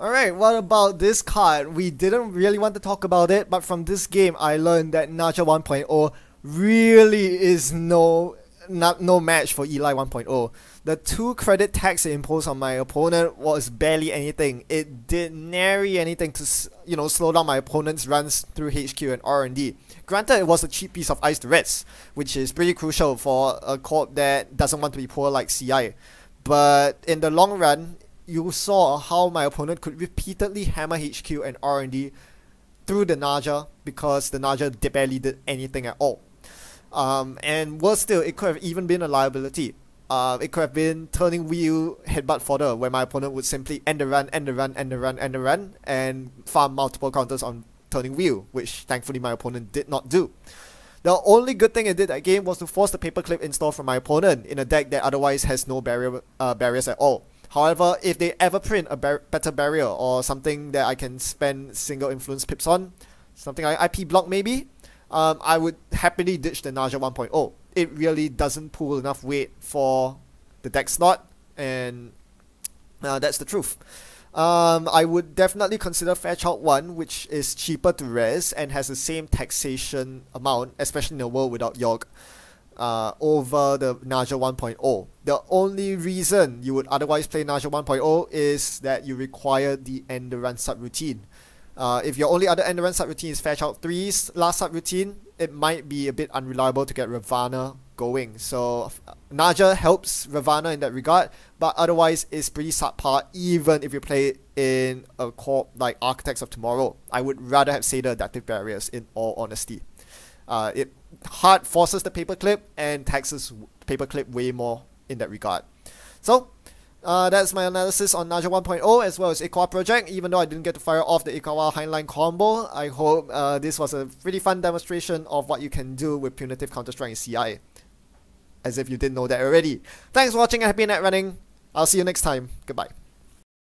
Alright, what about this card? We didn't really want to talk about it, but from this game I learned that Najja 1.0 really is no match for Eli 1.0. The 2 credit tax it imposed on my opponent was barely anything. It did nary anything to slow down my opponent's runs through HQ and R&D. Granted, it was a cheap piece of ice to rest, which is pretty crucial for a corp that doesn't want to be poor like CI. But in the long run, you saw how my opponent could repeatedly hammer HQ and R&D through the Najja because the Najja barely did anything at all. And worse still, it could have even been a liability. It could have been turning wheel headbutt fodder, where my opponent would simply end the run, and farm multiple counters on turning wheel, which thankfully my opponent did not do. The only good thing it did that game was to force the paperclip install from my opponent in a deck that otherwise has no barriers at all. However, if they ever print a better barrier or something that I can spend single influence pips on, something like IP block maybe, I would happily ditch the Najja 1.0. It really doesn't pull enough weight for the deck slot, and that's the truth. I would definitely consider Fairchild 1, which is cheaper to res and has the same taxation amount, especially in a world without Yogg, over the Najja 1.0. The only reason you would otherwise play Najja 1.0 is that you require the end the run subroutine. If your only other end the run subroutine is Fairchild 3's last subroutine, it might be a bit unreliable to get Ravana going. So Najja helps Ravana in that regard, but otherwise it's pretty subpar even if you play it in a corp like Architects of Tomorrow. I would rather have Seder Adaptive Barriers, in all honesty. It hard forces the paperclip and taxes paperclip way more in that regard. So that's my analysis on Najja 1.0 as well as Ikawa Project. Even though I didn't get to fire off the Ikawa Heinlein combo, I hope this was a pretty fun demonstration of what you can do with punitive Counter-Strike in CI. As if you didn't know that already. Thanks for watching and happy net running. I'll see you next time. Goodbye.